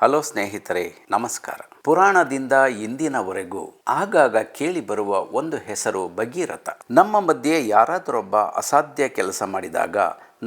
Hello ಸ್ನೇಹಿತರೆ, ನಮಸ್ಕಾರ. ಪುರಾಣದಿಂದ ಇಂದಿನವರೆಗೂ ಆಗಾಗ ಕೇಳಿ ಬರುವ ಒಂದು ಹೆಸರು ಭಗೀರಥ. ನಮ್ಮ ಮಧ್ಯೆ ಯಾರಾದರೊಬ್ಬ ಅಸಾಧ್ಯ ಕೆಲಸ ಮಾಡಿದಾಗ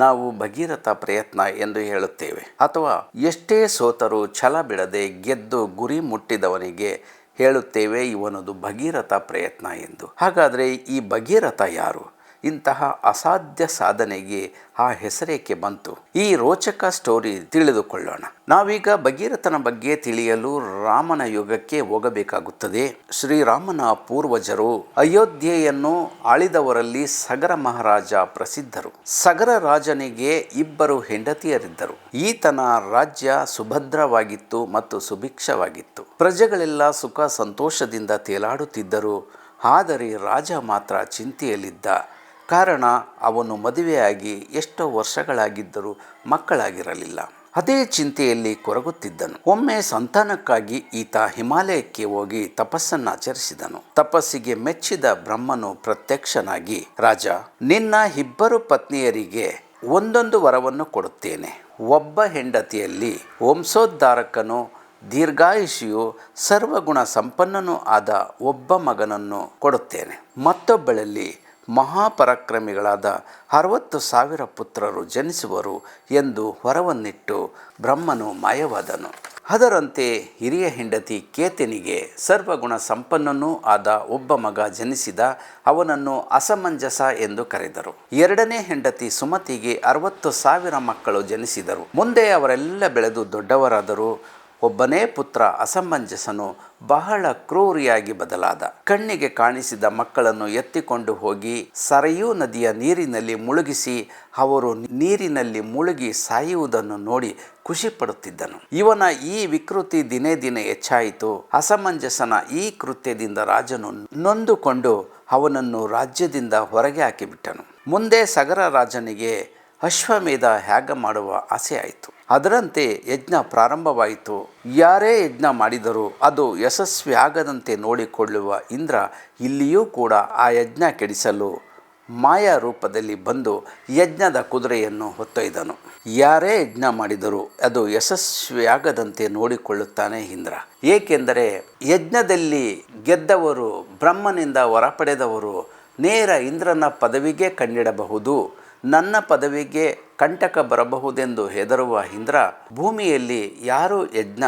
ನಾವು ಭಗೀರಥ ಪ್ರಯತ್ನ ಎಂದು ಹೇಳುತ್ತೇವೆ, ಅಥವಾ ಎಷ್ಟೇ ಸೋತರೂ ಛಲ ಬಿಡದೆ ಗೆದ್ದು ಗುರಿ ಮುಟ್ಟಿದವನಿಗೆ ಹೇಳುತ್ತೇವೆ ಇವನದು ಭಗೀರಥ ಪ್ರಯತ್ನ ಎಂದು. ಹಾಗಾದರೆ ಈ ಭಗೀರಥ ಯಾರು? ಇಂತಹ ಅಸಾಧ್ಯ ಸಾಧನೆಗೆ ಆ ಹೆಸರೇಕೆ ಬಂತು? ಈ ರೋಚಕ ಸ್ಟೋರಿ ತಿಳಿದುಕೊಳ್ಳೋಣ. ನಾವೀಗ ಭಗೀರಥನ ಬಗ್ಗೆ ತಿಳಿಯಲು ರಾಮನ ಯುಗಕ್ಕೆ ಹೋಗಬೇಕಾಗುತ್ತದೆ. ಶ್ರೀರಾಮನ ಪೂರ್ವಜರು ಅಯೋಧ್ಯೆಯನ್ನು ಆಳಿದವರಲ್ಲಿ ಸಗರ ಮಹಾರಾಜ ಪ್ರಸಿದ್ಧರು. ಸಗರ ರಾಜನಿಗೆ ಇಬ್ಬರು ಹೆಂಡತಿಯರಿದ್ದರು. ಈತನ ರಾಜ್ಯ ಸುಭದ್ರವಾಗಿತ್ತು ಮತ್ತು ಸುಭಿಕ್ಷವಾಗಿತ್ತು. ಪ್ರಜೆಗಳೆಲ್ಲ ಸುಖ ಸಂತೋಷದಿಂದ ತೇಲಾಡುತ್ತಿದ್ದರು. ಆದರೆ ರಾಜ ಮಾತ್ರ ಚಿಂತೆಯಲ್ಲಿದ್ದ. ಕಾರಣ ಅವನು ಮದುವೆಯಾಗಿ ಎಷ್ಟೋ ವರ್ಷಗಳಾಗಿದ್ದರೂ ಮಕ್ಕಳಾಗಿರಲಿಲ್ಲ. ಅದೇ ಚಿಂತೆಯಲ್ಲಿ ಕೊರಗುತ್ತಿದ್ದನು. ಒಮ್ಮೆ ಸಂತಾನಕ್ಕಾಗಿ ಈತ ಹಿಮಾಲಯಕ್ಕೆ ಹೋಗಿ ತಪಸ್ಸನ್ನಾಚರಿಸಿದನು. ತಪಸ್ಸಿಗೆ ಮೆಚ್ಚಿದ ಬ್ರಹ್ಮನು ಪ್ರತ್ಯಕ್ಷನಾಗಿ, ರಾಜ, ನಿನ್ನ ಇಬ್ಬರು ಪತ್ನಿಯರಿಗೆ ಒಂದೊಂದು ವರವನ್ನು ಕೊಡುತ್ತೇನೆ. ಒಬ್ಬ ಹೆಂಡತಿಯಲ್ಲಿ ವಂಶೋದ್ಧಾರಕನು, ದೀರ್ಘಾಯುಷಿಯು, ಸರ್ವಗುಣ ಸಂಪನ್ನನೂ ಆದ ಒಬ್ಬ ಮಗನನ್ನು ಕೊಡುತ್ತೇನೆ. ಮತ್ತೊಬ್ಬಳಲ್ಲಿ ಮಹಾಪರಾಕ್ರಮಿಗಳಾದ 60,000 ಪುತ್ರರು ಜನಿಸುವರು ಎಂದು ವರವನ್ನಿಟ್ಟು ಬ್ರಹ್ಮನು ಮಾಯವಾದನು. ಅದರಂತೆ ಹಿರಿಯ ಹೆಂಡತಿ ಕೇತನಿಗೆ ಸರ್ವಗುಣ ಸಂಪನ್ನನೂ ಆದ ಒಬ್ಬ ಮಗ ಜನಿಸಿದ. ಅವನನ್ನು ಅಸಮಂಜಸ ಎಂದು ಕರೆದರು. ಎರಡನೇ ಹೆಂಡತಿ ಸುಮತಿಗೆ 60,000 ಮಕ್ಕಳು ಜನಿಸಿದರು. ಮುಂದೆ ಅವರೆಲ್ಲ ಬೆಳೆದು ದೊಡ್ಡವರಾದರು. ಒಬ್ಬನೇ ಪುತ್ರ ಅಸಮಂಜಸನು ಬಹಳ ಕ್ರೂರಿಯಾಗಿ ಬದಲಾದ. ಕಣ್ಣಿಗೆ ಕಾಣಿಸಿದ ಮಕ್ಕಳನ್ನು ಎತ್ತಿಕೊಂಡು ಹೋಗಿ ಸರಯೂ ನದಿಯ ನೀರಿನಲ್ಲಿ ಮುಳುಗಿಸಿ ಅವರು ನೀರಿನಲ್ಲಿ ಮುಳುಗಿ ಸಾಯುವುದನ್ನು ನೋಡಿ ಖುಷಿ ಪಡುತ್ತಿದ್ದನು. ಇವನ ಈ ವಿಕೃತಿ ದಿನೇ ದಿನೇ ಹೆಚ್ಚಾಯಿತು. ಅಸಮಂಜಸನ ಈ ಕೃತ್ಯದಿಂದ ರಾಜನು ನೊಂದುಕೊಂಡು ಅವನನ್ನು ರಾಜ್ಯದಿಂದ ಹೊರಗೆ ಹಾಕಿಬಿಟ್ಟನು. ಮುಂದೆ ಸಗರ ರಾಜನಿಗೆ ಅಶ್ವಮೇಧ ಯಾಗ ಮಾಡುವ ಆಸೆ ಆಯಿತು. ಅದರಂತೆ ಯಜ್ಞ ಪ್ರಾರಂಭವಾಯಿತು. ಯಾರೇ ಯಜ್ಞ ಮಾಡಿದರೂ ಅದು ಯಶಸ್ವಿಯಾಗದಂತೆ ನೋಡಿಕೊಳ್ಳುವ ಇಂದ್ರ ಇಲ್ಲಿಯೂ ಕೂಡ ಆ ಯಜ್ಞ ಕೆಡಿಸಲು ಮಾಯಾ ರೂಪದಲ್ಲಿ ಬಂದು ಯಜ್ಞದ ಕುದುರೆಯನ್ನು ಹೊತ್ತೊಯ್ದನು. ಯಾರೇ ಯಜ್ಞ ಮಾಡಿದರೂ ಅದು ಯಶಸ್ವಿಯಾಗದಂತೆ ನೋಡಿಕೊಳ್ಳುತ್ತಾನೆ ಇಂದ್ರ. ಏಕೆಂದರೆ ಯಜ್ಞದಲ್ಲಿ ಗೆದ್ದವರು, ಬ್ರಹ್ಮನಿಂದ ವರ ಪಡೆದವರು ನೇರ ಇಂದ್ರನ ಪದವಿಗೆ ಕಣ್ಣಿಡಬಹುದು. ನನ್ನ ಪದವಿಗೆ ಕಂಟಕ ಬರಬಹುದೆಂದು ಹೆದರುವ ಇಂದ್ರ ಭೂಮಿಯಲ್ಲಿ ಯಾರೂ ಯಜ್ಞ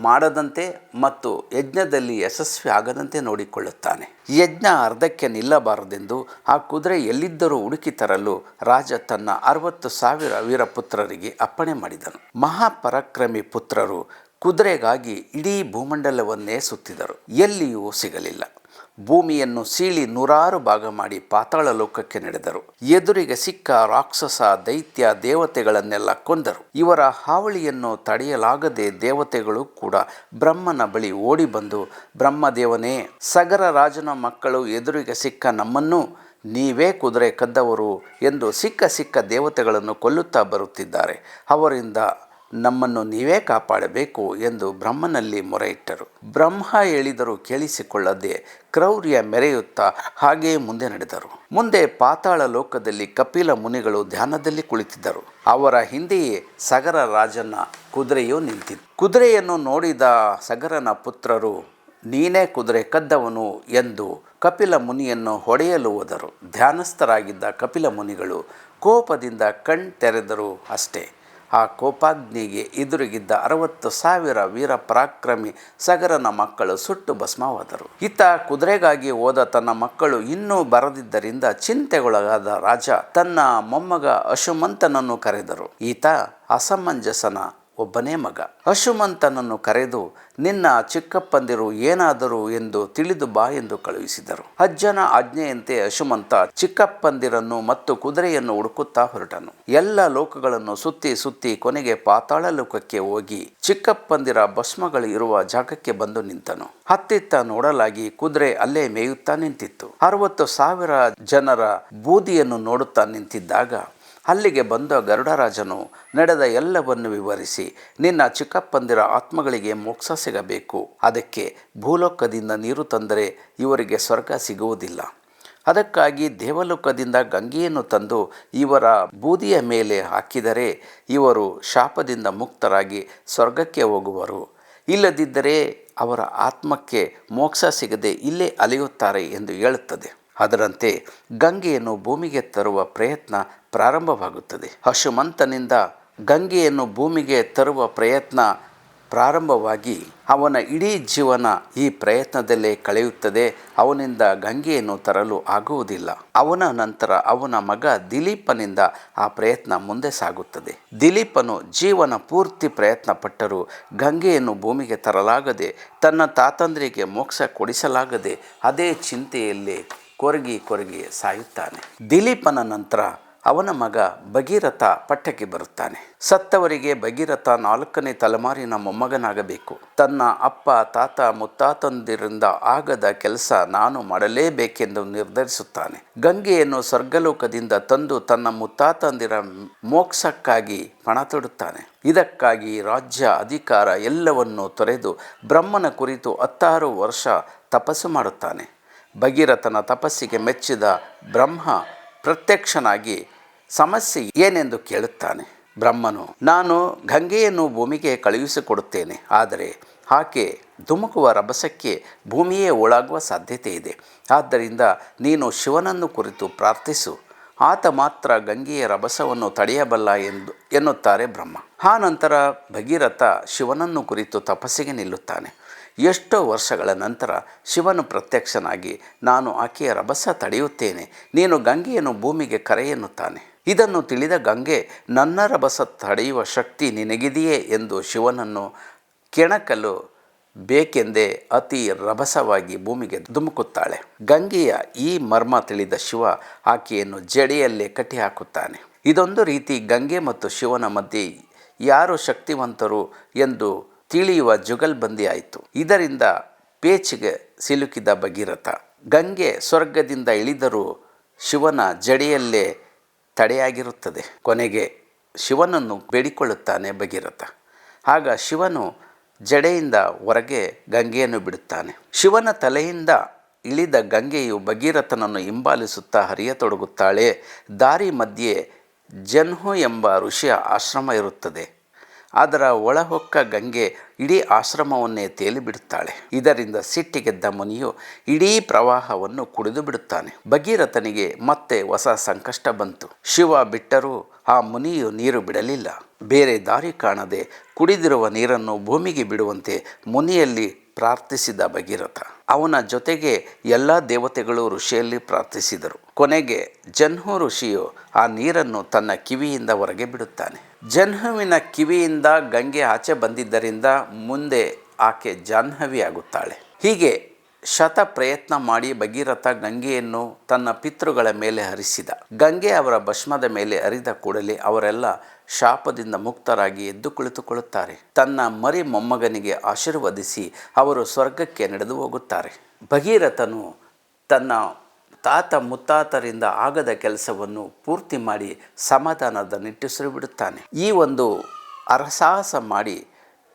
ಮಾಡದಂತೆ ಮತ್ತು ಯಜ್ಞದಲ್ಲಿ ಯಶಸ್ವಿ ಆಗದಂತೆ ನೋಡಿಕೊಳ್ಳುತ್ತಾನೆ. ಯಜ್ಞ ಅರ್ಧಕ್ಕೆ ನಿಲ್ಲಬಾರದೆಂದು ಆ ಕುದುರೆ ಎಲ್ಲಿದ್ದರೂ ಹುಡುಕಿ ತರಲು ರಾಜ ತನ್ನ 60,000 ವೀರಪುತ್ರರಿಗೆ ಅಪ್ಪಣೆ ಮಾಡಿದನು. ಮಹಾಪರಾಕ್ರಮಿ ಪುತ್ರರು ಕುದುರೆಗಾಗಿ ಇಡೀ ಭೂಮಂಡಲವನ್ನೇ ಸುತ್ತಿದರು. ಎಲ್ಲಿಯೂ ಸಿಗಲಿಲ್ಲ. ಭೂಮಿಯನ್ನು ಸೀಳಿ 100 ಭಾಗ ಮಾಡಿ ಪಾತಾಳ ಲೋಕಕ್ಕೆ ನಡೆದರು. ಎದುರಿಗೆ ಸಿಕ್ಕ ರಾಕ್ಷಸ, ದೈತ್ಯ, ದೇವತೆಗಳನ್ನೆಲ್ಲ ಕೊಂದರು. ಇವರ ಹಾವಳಿಯನ್ನು ತಡೆಯಲಾಗದೆ ದೇವತೆಗಳು ಕೂಡ ಬ್ರಹ್ಮನ ಬಳಿ ಓಡಿ ಬಂದು, ಬ್ರಹ್ಮದೇವನೇ, ಸಗರ ರಾಜನ ಮಕ್ಕಳು ಎದುರಿಗೆ ಸಿಕ್ಕ ನಮ್ಮನ್ನು ನೀವೇ ಕುದುರೆ ಕದ್ದವರು ಎಂದು ಸಿಕ್ಕ ದೇವತೆಗಳನ್ನು ಕೊಲ್ಲುತ್ತಾ ಬರುತ್ತಿದ್ದಾರೆ. ಅವರಿಂದ ನಮ್ಮನ್ನು ನೀವೇ ಕಾಪಾಡಬೇಕು ಎಂದು ಬ್ರಹ್ಮನಲ್ಲಿ ಮೊರೆಯಿಟ್ಟರು. ಬ್ರಹ್ಮ ಹೇಳಿದರೂ ಕೇಳಿಸಿಕೊಳ್ಳದೆ ಕ್ರೌರ್ಯ ಮೆರೆಯುತ್ತಾ ಹಾಗೆಯೇ ಮುಂದೆ ನಡೆದರು. ಮುಂದೆ ಪಾತಾಳ ಲೋಕದಲ್ಲಿ ಕಪಿಲ ಮುನಿಗಳು ಧ್ಯಾನದಲ್ಲಿ ಕುಳಿತಿದ್ದರು. ಅವರ ಹಿಂದೆಯೇ ಸಗರ ರಾಜನ ಕುದುರೆಯೂ ನಿಂತಿತ್ತು. ಕುದುರೆಯನ್ನು ನೋಡಿದ ಸಗರನ ಪುತ್ರರು, ನೀನೇ ಕುದುರೆ ಕದ್ದವನು ಎಂದು ಕಪಿಲ ಮುನಿಯನ್ನು ಹೊಡೆಯಲು ಹೋದರು. ಧ್ಯಾನಸ್ಥರಾಗಿದ್ದ ಕಪಿಲ ಮುನಿಗಳು ಕೋಪದಿಂದ ತೆರೆದರು ಅಷ್ಟೇ. ಆ ಕೋಪಾಗ್ನಿಗೆ ಎದುರಿಗಿದ್ದ 60,000 ವೀರ ಪರಾಕ್ರಮಿ ಸಗರನ ಮಕ್ಕಳು ಸುಟ್ಟು ಭಸ್ಮವಾದರು. ಈತ ಕುದುರೆಗಾಗಿ ಹೋದ ತನ್ನ ಮಕ್ಕಳು ಇನ್ನೂ ಬರದಿದ್ದರಿಂದ ಚಿಂತೆಗೊಳಗಾದ ರಾಜ ತನ್ನ ಮೊಮ್ಮಗ ಅಶುಮಂತನನ್ನು ಕರೆದರು. ಈತ ಅಸಮಂಜಸನ ಒಬ್ಬನೇ ಮಗ. ಅಶುಮಂತನನ್ನು ಕರೆದು, ನಿನ್ನ ಚಿಕ್ಕಪ್ಪಂದಿರು ಏನಾದರೂ ಎಂದು ತಿಳಿದು ಬಾ ಎಂದು ಕಳುಹಿಸಿದರು. ಅಜ್ಜನ ಆಜ್ಞೆಯಂತೆ ಅಶುಮಂತ ಚಿಕ್ಕಪ್ಪಂದಿರನ್ನು ಮತ್ತು ಕುದುರೆಯನ್ನು ಹುಡುಕುತ್ತಾ ಹೊರಟನು. ಎಲ್ಲ ಲೋಕಗಳನ್ನು ಸುತ್ತಿ ಕೊನೆಗೆ ಪಾತಾಳ ಲೋಕಕ್ಕೆ ಹೋಗಿ ಚಿಕ್ಕಪ್ಪಂದಿರ ಭಸ್ಮಗಳು ಇರುವ ಜಾಗಕ್ಕೆ ಬಂದು ನಿಂತನು. ಹತ್ತಿತ್ತ ನೋಡಲಾಗಿ ಕುದುರೆ ಅಲ್ಲೇ ಮೇಯುತ್ತಾ ನಿಂತಿತ್ತು. 60,000 ಜನರ ಬೂದಿಯನ್ನು ನೋಡುತ್ತಾ ನಿಂತಿದ್ದಾಗ ಅಲ್ಲಿಗೆ ಬಂದ ಗರುಡರಾಜನು ನಡೆದ ಎಲ್ಲವನ್ನು ವಿವರಿಸಿ, ನಿನ್ನ ಚಿಕ್ಕಪ್ಪಂದಿರ ಆತ್ಮಗಳಿಗೆ ಮೋಕ್ಷ ಸಿಗಬೇಕು. ಅದಕ್ಕೆ ಭೂಲೋಕದಿಂದ ನೀರು ತಂದರೆ ಇವರಿಗೆ ಸ್ವರ್ಗ ಸಿಗುವುದಿಲ್ಲ. ಅದಕ್ಕಾಗಿ ದೇವಲೋಕದಿಂದ ಗಂಗೆಯನ್ನು ತಂದು ಇವರ ಬೂದಿಯ ಮೇಲೆ ಹಾಕಿದರೆ ಇವರು ಶಾಪದಿಂದ ಮುಕ್ತರಾಗಿ ಸ್ವರ್ಗಕ್ಕೆ ಹೋಗುವರು. ಇಲ್ಲದಿದ್ದರೆ ಅವರ ಆತ್ಮಕ್ಕೆ ಮೋಕ್ಷ ಸಿಗದೆ ಇಲ್ಲೇ ಅಲೆಯುತ್ತಾರೆ ಎಂದು ಹೇಳುತ್ತದೆ. ಅದರಂತೆ ಗಂಗೆಯನ್ನು ಭೂಮಿಗೆ ತರುವ ಪ್ರಯತ್ನ ಪ್ರಾರಂಭವಾಗುತ್ತದೆ. ಹನುಮಂತನಿಂದ ಗಂಗೆಯನ್ನು ಭೂಮಿಗೆ ತರುವ ಪ್ರಯತ್ನ ಪ್ರಾರಂಭವಾಗಿ ಅವನ ಇಡೀ ಜೀವನ ಈ ಪ್ರಯತ್ನದಲ್ಲೇ ಕಳೆಯುತ್ತದೆ. ಅವನಿಂದ ಗಂಗೆಯನ್ನು ತರಲು ಆಗುವುದಿಲ್ಲ. ಅವನ ನಂತರ ಅವನ ಮಗ ದಿಲೀಪನಿಂದ ಆ ಪ್ರಯತ್ನ ಮುಂದೆ ಸಾಗುತ್ತದೆ. ದಿಲೀಪನು ಜೀವನ ಪೂರ್ತಿ ಪ್ರಯತ್ನ ಪಟ್ಟರೂ ಗಂಗೆಯನ್ನು ಭೂಮಿಗೆ ತರಲಾಗದೆ, ತನ್ನ ತಾತಂದ್ರಿಗೆ ಮೋಕ್ಷ ಕೊಡಿಸಲಾಗದೆ ಅದೇ ಚಿಂತೆಯಲ್ಲಿ ಕೊರಗಿ ಸಾಯುತ್ತಾನೆ. ದಿಲೀಪನ ನಂತರ ಅವನ ಮಗ ಭಗೀರಥ ಪಟ್ಟಕ್ಕೆ ಬರುತ್ತಾನೆ. ಸತ್ತವರಿಗೆ ಭಗೀರಥ 4ನೇ ತಲೆಮಾರಿನ ಮೊಮ್ಮಗನಾಗಬೇಕು. ತನ್ನ ಅಪ್ಪ ತಾತ ಮುತ್ತಾತಂದಿರಿಂದ ಆಗದ ಕೆಲಸ ನಾನು ಮಾಡಲೇಬೇಕೆಂದು ನಿರ್ಧರಿಸುತ್ತಾನೆ. ಗಂಗೆಯನ್ನು ಸ್ವರ್ಗಲೋಕದಿಂದ ತಂದು ತನ್ನ ಮುತ್ತಾತಂದಿರ ಮೋಕ್ಷಕ್ಕಾಗಿ ಪಣ ತೊಡುತ್ತಾನೆ. ಇದಕ್ಕಾಗಿ ರಾಜ್ಯ ಅಧಿಕಾರ ಎಲ್ಲವನ್ನೂ ತೊರೆದು ಬ್ರಹ್ಮನ ಕುರಿತು 16 ವರ್ಷ ತಪಸ್ಸು ಮಾಡುತ್ತಾನೆ. ಭಗೀರಥನ ತಪಸ್ಸಿಗೆ ಮೆಚ್ಚಿದ ಬ್ರಹ್ಮ ಪ್ರತ್ಯಕ್ಷನಾಗಿ ಸಮಸ್ಯೆ ಏನೆಂದು ಕೇಳುತ್ತಾನೆ. ಬ್ರಹ್ಮನು, ನಾನು ಗಂಗೆಯನ್ನು ಭೂಮಿಗೆ ಕಳುಹಿಸಿಕೊಡುತ್ತೇನೆ, ಆದರೆ ಆಕೆ ಧುಮುಕುವ ರಭಸಕ್ಕೆ ಭೂಮಿಯೇ ಒಳಗುವ ಸಾಧ್ಯತೆ ಇದೆ. ಆದ್ದರಿಂದ ನೀನು ಶಿವನನ್ನು ಕುರಿತು ಪ್ರಾರ್ಥಿಸು, ಆತ ಮಾತ್ರ ಗಂಗೆಯ ರಭಸವನ್ನು ತಡೆಯಬಲ್ಲ ಎನ್ನುತ್ತಾರೆ ಬ್ರಹ್ಮ. ಆ ನಂತರ ಭಗೀರಥ ಶಿವನನ್ನು ಕುರಿತು ತಪಸ್ಸಿಗೆ ನಿಲ್ಲುತ್ತಾನೆ. ಎಷ್ಟೋ ವರ್ಷಗಳ ನಂತರ ಶಿವನು ಪ್ರತ್ಯಕ್ಷನಾಗಿ, ನಾನು ಆಕೆಯ ರಭಸ ತಡೆಯುತ್ತೇನೆ, ನೀನು ಗಂಗೆಯನ್ನು ಭೂಮಿಗೆ ಕರೆ ಎನ್ನುತ್ತಾನೆ. ಇದನ್ನು ತಿಳಿದ ಗಂಗೆ, ನನ್ನ ರಭಸ ತಡೆಯುವ ಶಕ್ತಿ ನಿನಗಿದೆಯೇ ಎಂದು ಶಿವನನ್ನು ಕೆಣಕಲು ಬೇಕೆಂದೇ ಅತಿ ರಭಸವಾಗಿ ಭೂಮಿಗೆ ಧುಮುಕುತ್ತಾಳೆ. ಗಂಗೆಯ ಈ ಮರ್ಮ ತಿಳಿದ ಶಿವ ಆಕೆಯನ್ನು ಜಡೆಯಲ್ಲೇ ಕಟ್ಟಿಹಾಕುತ್ತಾನೆ. ಇದೊಂದು ರೀತಿ ಗಂಗೆ ಮತ್ತು ಶಿವನ ಮಧ್ಯೆ ಯಾರು ಶಕ್ತಿವಂತರು ಎಂದು ತಿಳಿಯುವ ಜುಗಲ್ಬಂದಿ ಆಯಿತು. ಇದರಿಂದ ಪೇಚಿಗೆ ಸಿಲುಕಿದ ಭಗೀರಥ ಗಂಗೆ ಸ್ವರ್ಗದಿಂದ ಇಳಿದರೂ ಶಿವನ ಜಡೆಯಲ್ಲೇ ತಡೆಯಾಗಿರುತ್ತದೆ. ಕೊನೆಗೆ ಶಿವನನ್ನು ಬೇಡಿಕೊಳ್ಳುತ್ತಾನೆ ಭಗೀರಥ. ಆಗ ಶಿವನು ಜಡೆಯಿಂದ ಹೊರಗೆ ಗಂಗೆಯನ್ನು ಬಿಡುತ್ತಾನೆ. ಶಿವನ ತಲೆಯಿಂದ ಇಳಿದ ಗಂಗೆಯು ಭಗೀರಥನನ್ನು ಹಿಂಬಾಲಿಸುತ್ತಾ ಹರಿಯತೊಡಗುತ್ತಾಳೆ. ದಾರಿ ಮಧ್ಯೆ ಜನ್ಹು ಎಂಬ ಋಷಿಯ ಆಶ್ರಮ ಇರುತ್ತದೆ. ಅದರ ಒಳಹೊಕ್ಕ ಗಂಗೆ ಇಡೀ ಆಶ್ರಮವನ್ನೇ ತೇಲಿಬಿಡುತ್ತಾಳೆ. ಇದರಿಂದ ಸಿಟ್ಟಿಗೆದ್ದ ಮುನಿಯು ಇಡೀ ಪ್ರವಾಹವನ್ನು ಕುಡಿದು ಬಿಡುತ್ತಾನೆ. ಭಗೀರಥನಿಗೆ ಮತ್ತೆ ಹೊಸ ಸಂಕಷ್ಟ ಬಂತು. ಶಿವ ಬಿಟ್ಟರೂ ಆ ಮುನಿಯು ನೀರು ಬಿಡಲಿಲ್ಲ. ಬೇರೆ ದಾರಿ ಕಾಣದೆ ಕುಡಿದಿರುವ ನೀರನ್ನು ಭೂಮಿಗೆ ಬಿಡುವಂತೆ ಮುನಿಯಲ್ಲಿ ಪ್ರಾರ್ಥಿಸಿದ ಭಗೀರಥ. ಅವನ ಜೊತೆಗೆ ಎಲ್ಲ ದೇವತೆಗಳು ಋಷಿಯಲ್ಲಿ ಪ್ರಾರ್ಥಿಸಿದರು. ಕೊನೆಗೆ ಜನ್ಹು ಋಷಿಯು ಆ ನೀರನ್ನು ತನ್ನ ಕಿವಿಯಿಂದ ಹೊರಗೆ ಬಿಡುತ್ತಾನೆ. ಜನ್ಹುವಿನ ಕಿವಿಯಿಂದ ಗಂಗೆ ಆಚೆ ಬಂದಿದ್ದರಿಂದ ಮುಂದೆ ಆಕೆ ಜಾಹ್ನವಿ ಆಗುತ್ತಾಳೆ. ಹೀಗೆ ಶತ ಪ್ರಯತ್ನ ಮಾಡಿ ಭಗೀರಥ ಗಂಗೆಯನ್ನು ತನ್ನ ಪಿತೃಗಳ ಮೇಲೆ ಹರಿಸಿದ. ಗಂಗೆ ಅವರ ಭಸ್ಮದ ಮೇಲೆ ಹರಿದ ಕೂಡಲೇ ಅವರೆಲ್ಲ ಶಾಪದಿಂದ ಮುಕ್ತರಾಗಿ ಎದ್ದು ಕುಳಿತುಕೊಳ್ಳುತ್ತಾರೆ. ತನ್ನ ಮರಿ ಮೊಮ್ಮಗನಿಗೆ ಆಶೀರ್ವದಿಸಿ ಅವರು ಸ್ವರ್ಗಕ್ಕೆ ನಡೆದು ಹೋಗುತ್ತಾರೆ. ಭಗೀರಥನು ತನ್ನ ತಾತ ಮುತ್ತಾತರಿಂದ ಆಗದ ಕೆಲಸವನ್ನು ಪೂರ್ತಿ ಮಾಡಿ ಸಮಾಧಾನದ ನಿಟ್ಟುಸಿರು ಬಿಡುತ್ತಾನೆ. ಈ ಒಂದು ಅರಸಾಹಸ ಮಾಡಿ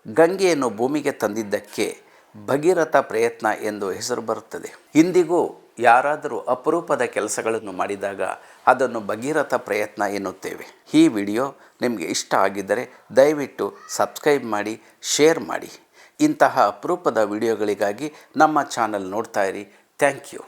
ಗಂಗೆಯನ್ನು ಭೂಮಿಗೆ ತಂದಿದ್ದಕ್ಕೆ ಭಗೀರಥ ಪ್ರಯತ್ನ ಎಂದು ಹೆಸರು ಬರುತ್ತದೆ. ಇಂದಿಗೂ ಯಾರಾದರೂ ಅಪರೂಪದ ಕೆಲಸಗಳನ್ನು ಮಾಡಿದಾಗ ಅದನ್ನು ಭಗೀರಥ ಪ್ರಯತ್ನ ಎನ್ನುತ್ತೇವೆ. ಈ ವಿಡಿಯೋ ನಿಮಗೆ ಇಷ್ಟ ಆಗಿದ್ದರೆ ದಯವಿಟ್ಟು ಸಬ್ಸ್ಕ್ರೈಬ್ ಮಾಡಿ, ಶೇರ್ ಮಾಡಿ. ಇಂತಹ ಅಪರೂಪದ ವಿಡಿಯೋಗಳಿಗಾಗಿ ನಮ್ಮ ಚಾನಲ್ ನೋಡ್ತಾ ಇರಿ. Thank you.